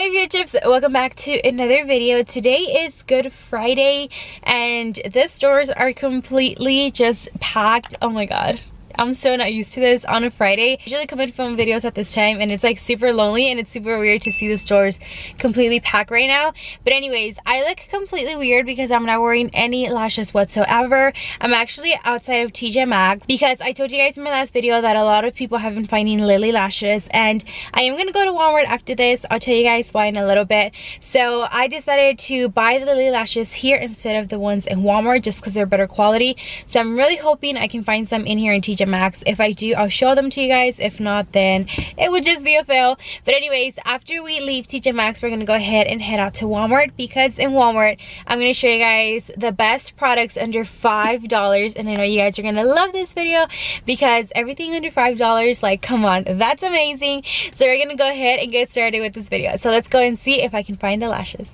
my beauty chips, welcome back to another video. Today is Good Friday and the stores are completely just packed. Oh my god, I'm so not used to this on a Friday. I usually come and film videos at this time and it's like super lonely and it's super weird to see the stores completely packed right now. But anyways, I look completely weird because I'm not wearing any lashes whatsoever. I'm actually outside of TJ Maxx because I told you guys in my last video that a lot of people have been finding Lily lashes, and I am gonna go to Walmart after this. I'll tell you guys why in a little bit. So I decided to buy the Lily lashes here instead of the ones in Walmart just because they're better quality. So I'm really hoping I can find some in here in TJ Maxx. If I do, I'll show them to you guys. If not, then it would just be a fail. But anyways, after we leave TJ Maxx, we're gonna go ahead and head out to Walmart because in Walmart I'm gonna show you guys the best products under $5. And I know you guys are gonna love this video because everything under $5, like, come on, that's amazing. So we're gonna go ahead and get started with this video. So let's go and see if I can find the lashes.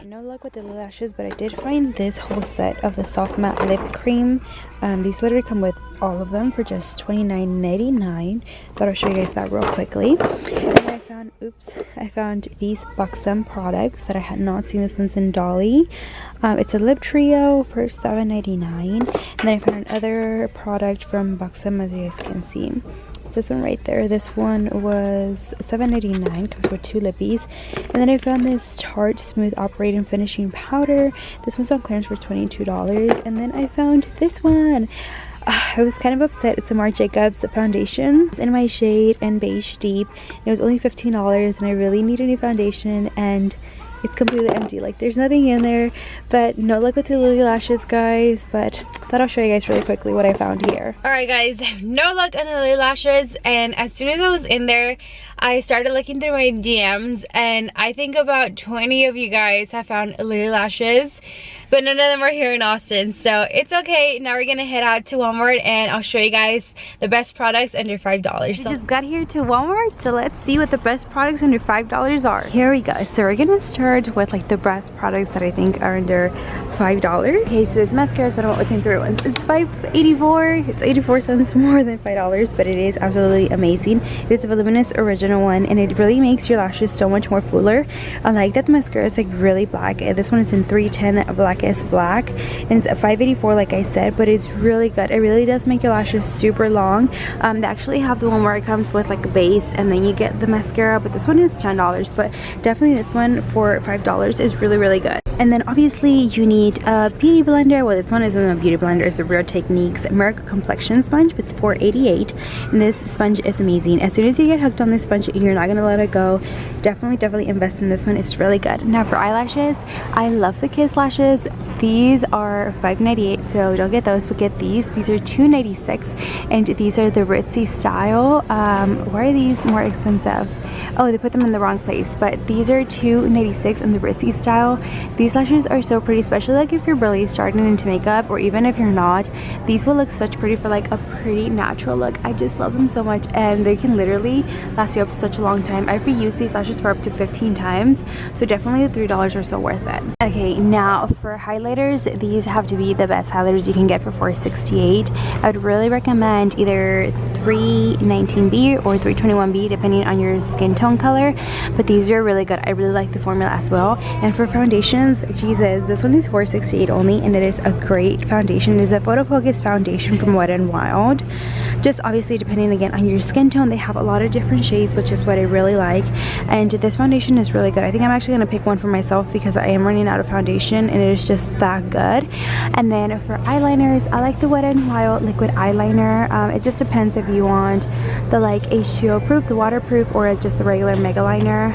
No luck with the lashes, but I did find this whole set of the soft matte lip cream. These literally come with all of them for just $29.99. But I'll show you guys that real quickly. And then I found these Buxom products that I had not seen. This one's in Dolly. It's a lip trio for $7.99. And then I found another product from Buxom, as you guys can see. This one right there. This one was $7.99, comes with 2 lippies. And then I found this Tarte Smooth Operating Finishing Powder. This one's on clearance for $22. And then I found this one. I was kind of upset. It's the Marc Jacobs foundation. It's in my shade and beige deep. It was only $15 and I really need a new foundation and it's completely empty. Like, there's nothing in there. But no luck with the Lily lashes, guys. But thought I'll show you guys really quickly what I found here. Alright guys, no luck on the Lily lashes, and as soon as I was in there I started looking through my DMs and I think about 20 of you guys have found Lily lashes, but none of them are here in Austin, so it's okay. Now we're gonna head out to Walmart and I'll show you guys the best products under $5. We just got here to Walmart, so let's see what the best products under $5 are. Here we go. So we're gonna start with like the best products that I think are under $5. Okay, so this mascara is one of my all-time favorite ones. It's $5.84. It's 84 cents more than $5, but it is absolutely amazing. It is a voluminous original one and it really makes your lashes so much more fuller. I like that the mascara is like really black. This one is in 310 Blackest Black and it's at $5.84 like I said, but it's really good. It really does make your lashes super long. They actually have the one where it comes with like a base and then you get the mascara, but this one is $10, but definitely this one for $5 is really good. And then obviously you need a beauty blender. Well, this one isn't a beauty blender, it's a Real Techniques Miracle Complexion Sponge. It's $4.88 and this sponge is amazing. As soon as you get hooked on this sponge, you're not gonna let it go. Definitely invest in this one. It's really good. Now for eyelashes, I love the Kiss lashes. These are $5.98, so don't get those, but get these. These are $2.96 and these are the Ritzy style. Why are these more expensive? Oh, they put them in the wrong place, but these are $2.96 in the Ritzy style. These lashes are so pretty, especially like if you're really starting into makeup, or even if you're not. These will look such pretty for like a pretty natural look. I just love them so much and they can literally last you up such a long time. I've reused these lashes for up to 15 times, so definitely the $3 are so worth it. Okay, now for highlighters, these have to be the best highlighters you can get for $4.68. I would really recommend either 319B or 321B depending on your skin tone color, but these are really good. I really like the formula as well. And for foundations, Jesus, this one is $4.68 only and it is a great foundation. It is a photo focus foundation from Wet n Wild. Just obviously depending again on your skin tone, they have a lot of different shades, which is what I really like. And this foundation is really good. I think I'm actually gonna pick one for myself because I am running out of foundation and it is just that good. And then for eyeliners, I like the Wet n Wild liquid eyeliner. It just depends if you want the like H2O proof, the waterproof, or just the regular mega liner.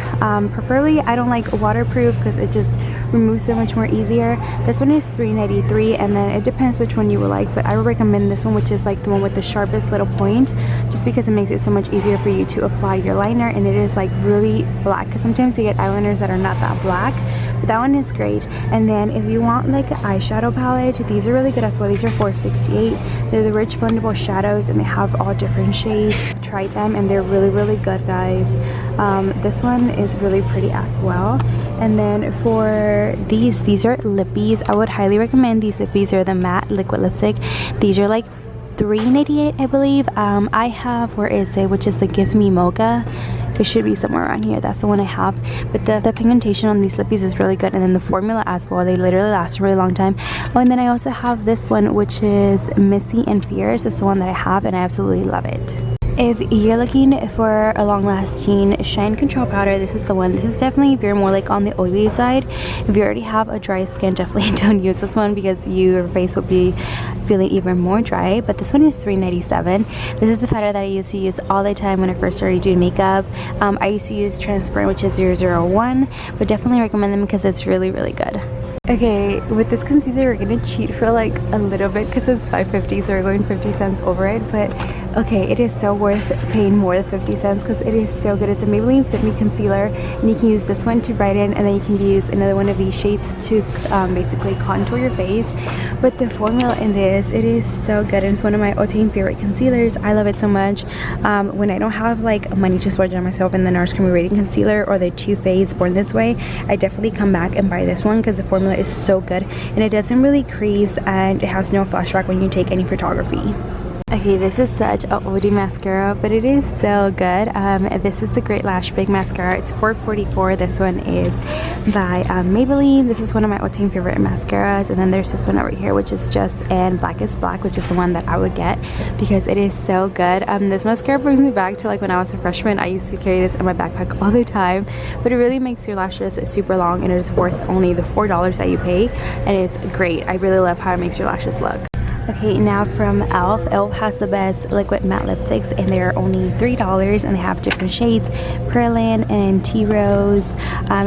Preferably I don't like waterproof because it just removes so much more easier. This one is $3.93 and then it depends which one you would like, but I would recommend this one, which is like the one with the sharpest little point, just because it makes it so much easier for you to apply your liner and it is like really black, because sometimes you get eyeliners that are not that black, That one is great. And then if you want like an eyeshadow palette, these are really good as well. These are $4.68. They're the rich blendable shadows and they have all different shades. Tried them and they're really good, guys. This one is really pretty as well. And then for these are lippies. I would highly recommend these lippies. Are the matte liquid lipstick. These are like $3.98, I believe. I have, where is it, which is the Give Me Mocha. It should be somewhere around here. That's the one I have. But the pigmentation on these lippies is really good, and then the formula as well. They literally last a really long time. Oh, and then I also have this one, which is Missy and Fierce. It's the one that I have, and I absolutely love it. If you're looking for a long-lasting shine control powder, this is the one. This is definitely if you're more like on the oily side. If you already have a dry skin, definitely don't use this one because your face will be feeling even more dry. But this one is $3.97. This is the powder that I used to use all the time when I first started doing makeup. I used to use Transparent, which is 001, but definitely recommend them because it's really good. Okay, with this concealer, we're gonna cheat for like a little bit because it's $5.50, so we're going 50 cents over it. But okay, it is so worth paying more than 50 cents because it is so good. It's a Maybelline Fit Me concealer, and you can use this one to brighten, and then you can use another one of these shades to basically contour your face. But the formula in this, it is so good, and it's one of my all-time favorite concealers. I love it so much. When I don't have like money to splurge on myself in the NARS Creamy Radiant Concealer or the Too Faced Born This Way, I definitely come back and buy this one because the formula is so good and it doesn't really crease and it has no flashback when you take any photography. Okay, this is such a oldie mascara, but it is so good. This is the Great Lash Big Mascara. It's $4.44. This one is by Maybelline. This is one of my all-time favorite mascaras. And then there's this one over here, which is just in Black is Black, which is the one that I would get because it is so good. This mascara brings me back to like when I was a freshman. I used to carry this in my backpack all the time, but it really makes your lashes super long, and it is worth only the $4 that you pay, and it's great. I really love how it makes your lashes look. Okay, now from e.l.f. e.l.f. has the best liquid matte lipsticks, and they're only $3, and they have different shades, Pearland and Tea Rose.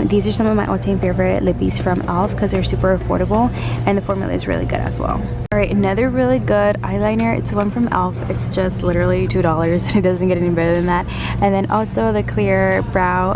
These are some of my all-time favorite lippies from e.l.f. because they're super affordable, and the formula is really good as well. Alright, another really good eyeliner. It's one from e.l.f. It's just literally $2, and it doesn't get any better than that. And then also the clear brow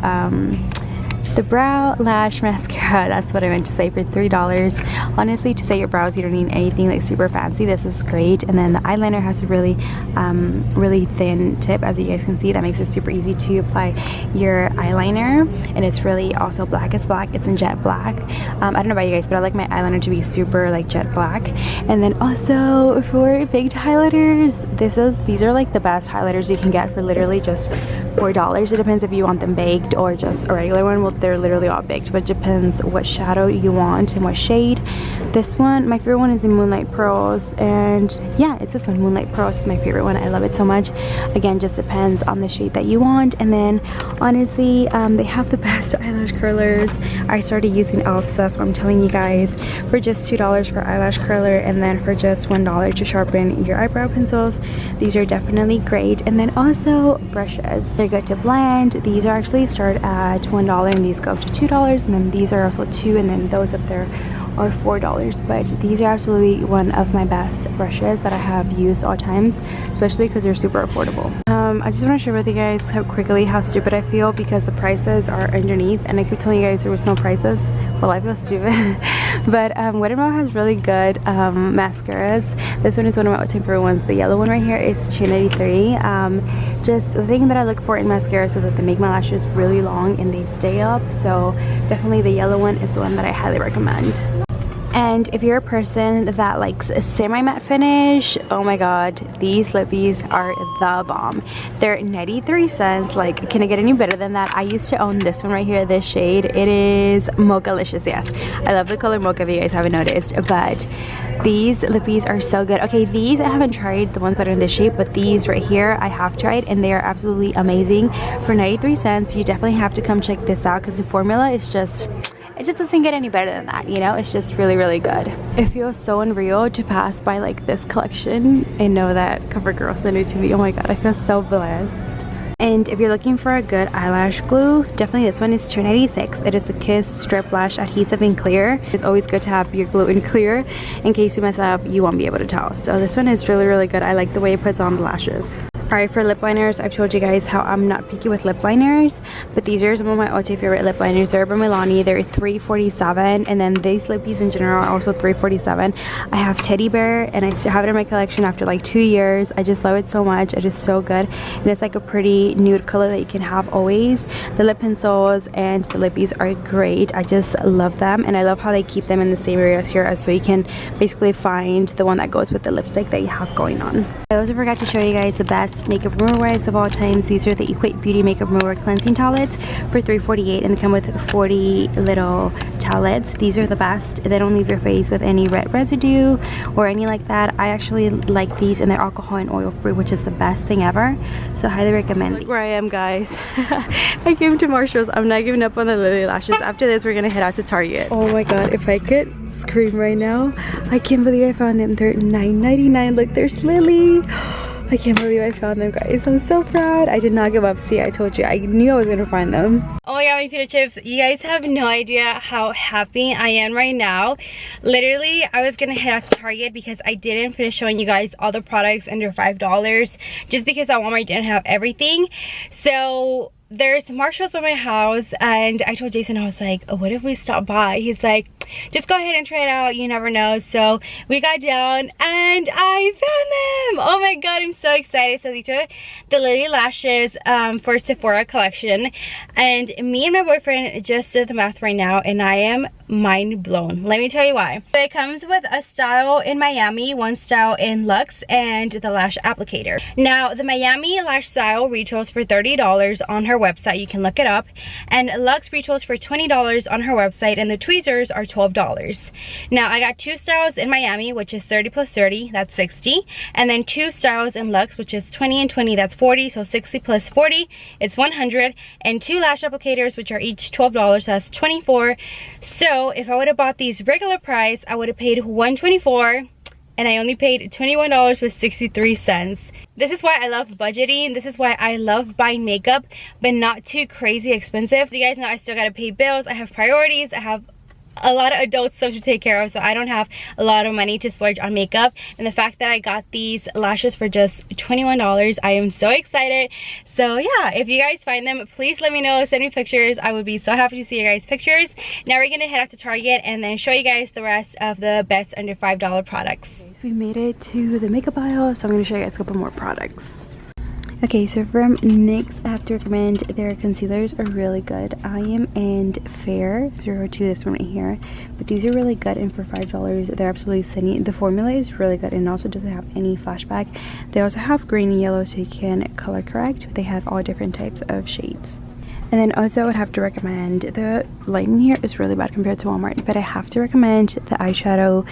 the brow lash mascara, that's what I meant to say, for $3. Honestly, to set your brows, you don't need anything like super fancy. This is great. And then the eyeliner has a really thin tip, as you guys can see. That makes it super easy to apply your eyeliner, and it's really also black. It's black. It's in jet black. I don't know about you guys, but I like my eyeliner to be super like jet black. And then also for baked highlighters, these are like the best highlighters you can get for literally just $4. It depends if you want them baked or just a regular one. Well, they're literally all baked, but it depends what shadow you want and what shade. This one, my favorite one is in Moonlight Pearls, and yeah, it's this one. Moonlight Pearls is my favorite one. I love it so much. Again, just depends on the shade that you want. And then honestly, they have the best eyelash curlers. I started using e.l.f., so that's what I'm telling you guys. For just $2 for eyelash curler, and then for just $1 to sharpen your eyebrow pencils. These are definitely great. And then also brushes. They're good to blend. These are actually start at $1, and these go up to $2, and then these are also $2, and then those up there are $4. But these are absolutely one of my best brushes that I have used all times, especially because they're super affordable. I just want to share with you guys how stupid I feel because the prices are underneath, and I keep telling you guys there was no prices. Well, I feel stupid. But Wet n Wild has really good mascaras. This one is one of my all-time favorite ones. The yellow one right here is $2.93. Just the thing that I look for in mascaras is that they make my lashes really long and they stay up. So definitely the yellow one is the one that I highly recommend. And if you're a person that likes a semi-matte finish, oh my god, these lippies are the bomb. They're 93 cents. Like, can it get any better than that? I used to own this one right here, this shade. It is Mocha-licious, yes. I love the color mocha if you guys haven't noticed. But these lippies are so good. Okay, these I haven't tried, the ones that are in this shape, but these right here I have tried, and they are absolutely amazing. For 93 cents, you definitely have to come check this out because the formula is just... it just doesn't get any better than that, you know? It's just really good. It feels so unreal to pass by like this collection and know that CoverGirl sent it to me. Oh my god, I feel so blessed. And if you're looking for a good eyelash glue, definitely this one is $2.96. It is the Kiss Strip Lash Adhesive in Clear. It's always good to have your glue in clear. In case you mess up, you won't be able to tell. So this one is really good. I like the way it puts on the lashes. Alright, for lip liners, I've told you guys how I'm not picky with lip liners, but these are some of my all-time favorite lip liners. They're by Milani. They're $3.47, and then these lippies in general are also $3.47. I have Teddy Bear, and I still have it in my collection after like 2 years. I just love it so much. It is so good, and it's like a pretty nude color that you can have always. The lip pencils and the lippies are great. I just love them, and I love how they keep them in the same areas here, so you can basically find the one that goes with the lipstick that you have going on. I also forgot to show you guys the best makeup remover wipes of all times. These are the Equate Beauty Makeup Remover Cleansing Towelettes for $3.48, and they come with 40 little towelettes. These are the best. They don't leave your face with any red residue or any like that. I actually like these, and they're alcohol and oil free, which is the best thing ever, so highly recommend. Look where I am, guys. I came to Marshall's. I'm not giving up on the Lily lashes. After this, we're gonna head out to Target. Oh my god, if I could scream right now. I can't believe I found them. They're $9.99. Look, there's Lily. I can't believe I found them, guys. I'm so proud. I did not give up. See, I told you. I knew I was going to find them. Oh my god, my pita chips. You guys have no idea how happy I am right now. Literally, I was going to head out to Target because I didn't finish showing you guys all the products under $5 just because at Walmart didn't have everything. So there's Marshall's by my house, and I told Jason, I was like, oh, what if we stop by? He's like, just go ahead and try it out, you never know. So we got down and I found them. Oh my god, I'm so excited. So these are the Lily lashes for Sephora collection, and me and my boyfriend just did the math right now, and I am mind blown. Let me tell you why. So it comes with a style in Miami, one style in Luxe, and the lash applicator. Now the Miami lash style retails for $30 on her website. You can look it up, and Luxe retails for $20 on her website, and the tweezers are $12. Now I got two styles in Miami, which is 30 plus 30, that's 60, and then two styles in Luxe, which is 20 and 20, that's 40, so 60 plus 40, it's 100, and two lash applicators, which are each $12, so that's 24. So if I would have bought these regular price, I would have paid $124, and I only paid $21 with 63 cents. This is why I love budgeting. This is why I love buying makeup, but not too crazy expensive. You guys know I still gotta pay bills. I have priorities. I have a lot of adult stuff to take care of, so I don't have a lot of money to splurge on makeup. And the fact that I got these lashes for just $21, I am so excited. So yeah, if you guys find them, please let me know, send me pictures. I would be so happy to see your guys' pictures. Now we're gonna head out to Target and then show you guys the rest of the best under $5 products. Okay, so we made it to the makeup aisle, so I'm gonna show you guys a couple more products. Okay, so from NYX, I have to recommend their concealers are really good. I Am and Fair 02, this one right here. But these are really good, and for $5, they're absolutely stunning. The formula is really good, and also doesn't have any flashback. They also have green and yellow, so you can color correct. They have all different types of shades. And then also I would have to recommend, the lighting here is really bad compared to Walmart, but I have to recommend the eyeshadow.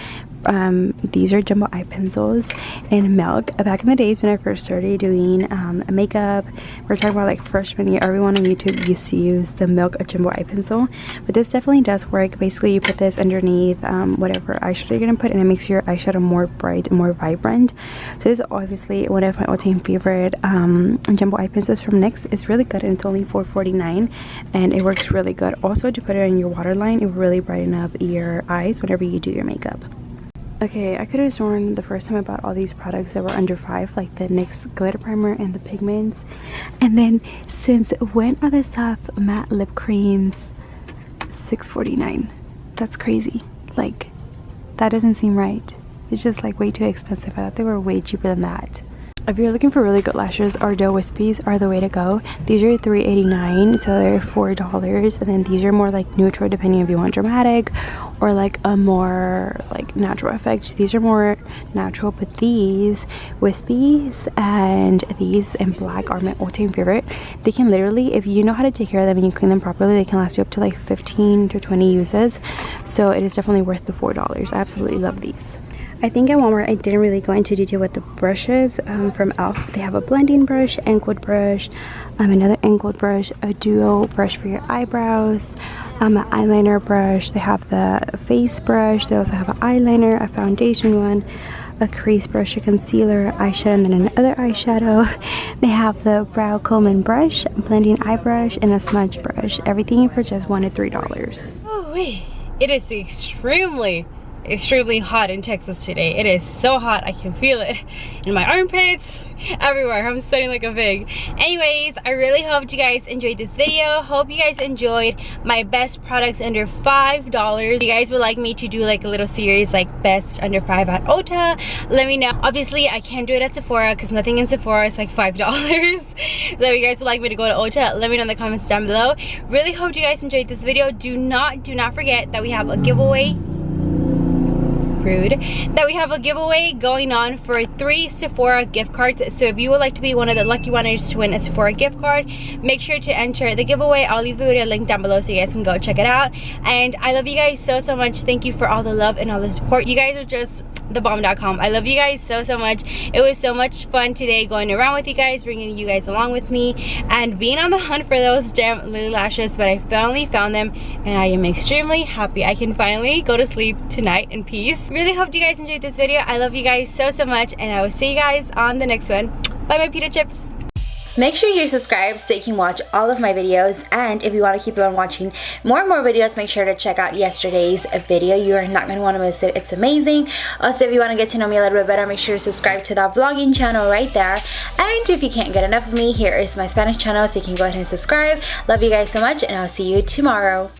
These are jumbo eye pencils in Milk. Back in the days when I first started doing makeup, we're talking about like freshman year, everyone on YouTube used to use the Milk jumbo eye pencil, but this definitely does work. Basically you put this underneath whatever eyeshadow you're gonna put, and it makes your eyeshadow more bright and more vibrant. So this is obviously one of my all-time favorite jumbo eye pencils from NYX. It's really good, and it's only $4.49, and it works really good. Also, to put it on your waterline, it will really brighten up your eyes whenever you do your makeup. Okay, I could have sworn the first time I bought all these products that were under $5, like the NYX glitter primer and the pigments. And then since when are the soft matte lip creams $6.49? That's crazy. Like, that doesn't seem right. It's just like way too expensive. I thought they were way cheaper than that. If you're looking for really good lashes, Ardell Wispies are the way to go. These are $3.89, so they're $4. And then these are more like neutral, depending if you want dramatic or like a more like natural effect. These are more natural, but these Wispies and these in black are my all-time favorite. They can literally, if you know how to take care of them and you clean them properly, they can last you up to like 15 to 20 uses. So it is definitely worth the $4. I absolutely love these. I think at Walmart I didn't really go into detail with the brushes from e.l.f. They have a blending brush, angled brush, another angled brush, a duo brush for your eyebrows, an eyeliner brush. They have the face brush. They also have an eyeliner, a foundation one, a crease brush, a concealer, eyeshadow, and then another eyeshadow. They have the brow comb and brush, blending eye brush, and a smudge brush. Everything for just $1 to $3. Oh wait, it is extremely extremely hot in Texas today. It is so hot, I can feel it in my armpits, everywhere. I'm sweating like a pig. Anyways, I really hope you guys enjoyed this video. Hope you guys enjoyed my best products under $5. If you guys would like me to do like a little series like best under $5 at Ulta, let me know. Obviously I can't do it at Sephora because nothing in Sephora is like $5. So if you guys would like me to go to Ulta, let me know in the comments down below. Really hope you guys enjoyed this video. Do not forget that we have a giveaway. That we have a giveaway going on for 3 Sephora gift cards. So if you would like to be one of the lucky winners to win a Sephora gift card, make sure to enter the giveaway. I'll leave the video link down below so you guys can go check it out. And I love you guys so much. Thank you for all the love and all the support. You guys are just thebomb.com. I love you guys so much. It was so much fun today going around with you guys, bringing you guys along with me, and being on the hunt for those damn little lashes. But I finally found them, and I am extremely happy. I can finally go to sleep tonight in peace. Really hope you guys enjoyed this video. I love you guys so much, and I will see you guys on the next one. Bye, my pita chips. Make sure you're subscribed so you can watch all of my videos, and if you want to keep on watching more and more videos, make sure to check out yesterday's video. You are not going to want to miss it. It's amazing. Also, if you want to get to know me a little bit better, make sure to subscribe to that vlogging channel right there. And if you can't get enough of me, here is my Spanish channel, so you can go ahead and subscribe. Love you guys so much, and I'll see you tomorrow.